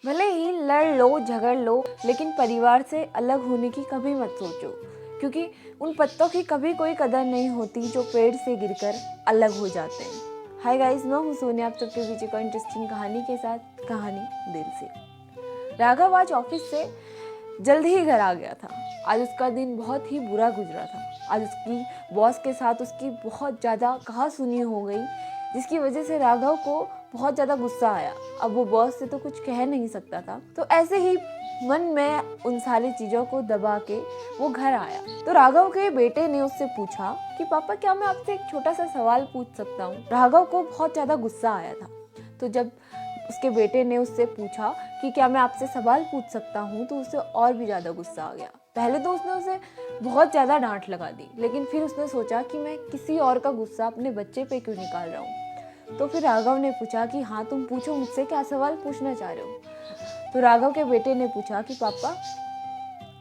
भले ही लड़ लो झगड़ लो, लेकिन परिवार से अलग होने की कभी मत सोचो, क्योंकि उन पत्तों की कभी कोई कदर नहीं होती जो पेड़ से गिरकर अलग हो जाते हैं। हाय गाइस, मैं हूँ सोनिया, आप सबके बीच एक इंटरेस्टिंग कहानी के साथ, कहानी दिल से। राघव आज ऑफिस से जल्दी ही घर आ गया था। आज उसका दिन बहुत ही बुरा गुजरा था। आज उसकी बॉस के साथ उसकी बहुत ज़्यादा कहासुनी हो गई, जिसकी वजह से राघव को बहुत ज़्यादा गुस्सा आया। अब वो बॉस से तो कुछ कह नहीं सकता था, तो ऐसे ही मन में उन सारी चीज़ों को दबा के वो घर आया। तो राघव के बेटे ने उससे पूछा कि पापा, क्या मैं आपसे एक छोटा सा सवाल पूछ सकता हूँ। राघव को बहुत ज़्यादा गुस्सा आया था। तो जब उसके बेटे ने उससे पूछा कि क्या मैं आपसे सवाल पूछ सकता हूँ, तो उसे और भी ज़्यादा गुस्सा आ गया। पहले तो उसने उसे बहुत ज़्यादा डांट लगा दी, लेकिन फिर उसने सोचा कि मैं किसी और का गुस्सा अपने बच्चे पे क्यों निकाल रहा हूँ। तो फिर राघव ने पूछा कि हाँ, तुम पूछो, मुझसे क्या सवाल पूछना चाह रहे हो। तो राघव के बेटे ने पूछा कि पापा,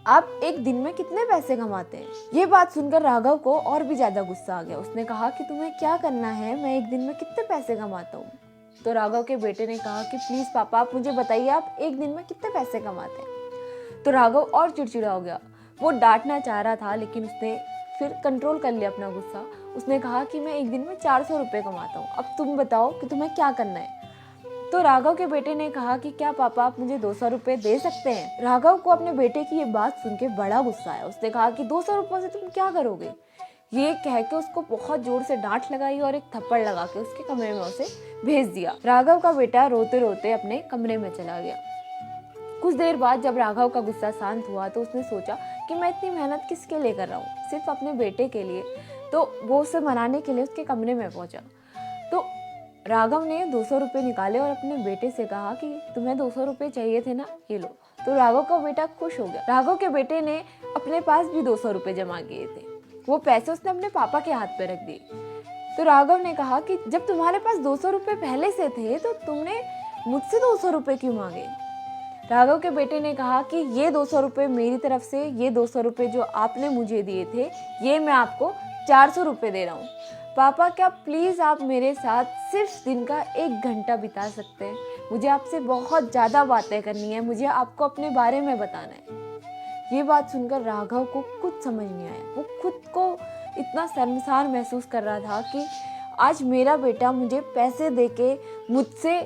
आप एक दिन में कितने पैसे कमाते हैं। ये बात सुनकर राघव को और भी ज्यादा गुस्सा आ गया। उसने कहा कि तुम्हें क्या करना है, मैं एक दिन में कितने पैसे कमाता हूँ। तो राघव के बेटे ने कहा कि प्लीज पापा, आप मुझे बताइए, आप एक दिन में कितने पैसे कमाते हैं। तो राघव और चिड़चिड़ा हो गया। वो डांटना चाह रहा था, लेकिन उसने फिर कंट्रोल कर लिया अपना गुस्सा। उसने कहा कि मैं एक दिन में 400 रुपये कमाता हूँ। अब तुम बताओ कि तुम्हें क्या करना है। तो राघव के बेटे ने कहा कि क्या पापा, आप मुझे 200 रुपये दे सकते हैं। राघव को अपने बेटे की ये बात सुन के बड़ा गुस्सा आया। उसने कहा कि 200 रुपये से तुम क्या करोगे। ये कह के उसको बहुत जोर से डांट लगाई और एक थप्पड़ लगा के उसके कमरे में उसे भेज दिया। राघव का बेटा रोते रोते अपने कमरे में चला गया। कुछ देर बाद जब राघव का गुस्सा शांत हुआ, तो उसने सोचा कि मैं इतनी मेहनत किसके लिए कर रहा हूँ, सिर्फ अपने बेटे के लिए। तो वो उसे मनाने के लिए उसके कमरे में पहुंचा। तो राघव ने 200 रुपये निकाले और अपने बेटे से कहा कि तुम्हें 200 रुपये चाहिए थे ना, ये लो। तो राघव का बेटा खुश हो गया। राघव के बेटे ने अपने पास भी 200 रुपये जमा किए थे। वो पैसे उसने अपने पापा के हाथ पे रख दिए। तो राघव ने कहा कि जब तुम्हारे पास 200 रुपये पहले से थे, तो तुमने मुझसे 200 रुपये क्यों मांगे। राघव के बेटे ने कहा कि ये 200 रुपये मेरी तरफ से, ये 200 रुपये जो आपने मुझे दिए थे, ये मैं आपको 400 रुपये दे रहा हूँ। पापा, क्या प्लीज़ आप मेरे साथ सिर्फ दिन का 1 घंटा बिता सकते हैं। मुझे आपसे बहुत ज़्यादा बातें करनी है, मुझे आपको अपने बारे में बताना है। ये बात सुनकर राघव को कुछ समझ नहीं आया। वो खुद को इतना शर्मसार महसूस कर रहा था कि आज मेरा बेटा मुझे पैसे देके मुझसे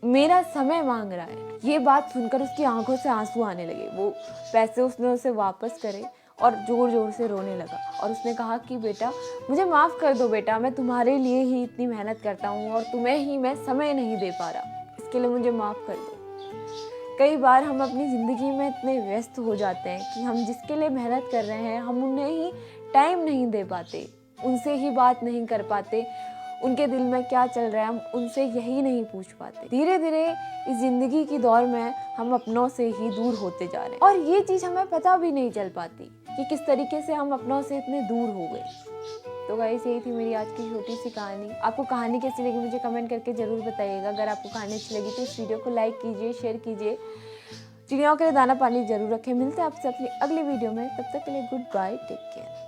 मेरा समय मांग रहा है। ये बात सुनकर उसकी आंखों से आंसू आने लगे। वो पैसे उसने उसे वापस करे और जोर जोर से रोने लगा। और उसने कहा कि बेटा, मुझे माफ़ कर दो बेटा, मैं तुम्हारे लिए ही इतनी मेहनत करता हूँ और तुम्हें ही मैं समय नहीं दे पा रहा, इसके लिए मुझे माफ़ कर दो। कई बार हम अपनी ज़िंदगी में इतने व्यस्त हो जाते हैं कि हम जिसके लिए मेहनत कर रहे हैं, हम उन्हें ही टाइम नहीं दे पाते, उनसे ही बात नहीं कर पाते, उनके दिल में क्या चल रहा है हम उनसे यही नहीं पूछ पाते। धीरे धीरे इस जिंदगी की दौर में हम अपनों से ही दूर होते जा रहे हैं, और ये चीज़ हमें पता भी नहीं चल पाती कि किस तरीके से हम अपनों से इतने दूर हो गए। तो गाइस, यही थी मेरी आज की छोटी सी कहानी। आपको कहानी कैसी लगी मुझे कमेंट करके ज़रूर बताइएगा। अगर आपको कहानी अच्छी लगी तो इस वीडियो को लाइक कीजिए, शेयर कीजिए। चिड़ियों के लिए दाना पानी जरूर रखें। मिलते हैं आपसे अपनी अगली वीडियो में, तब तक के लिए गुड बाय, टेक केयर।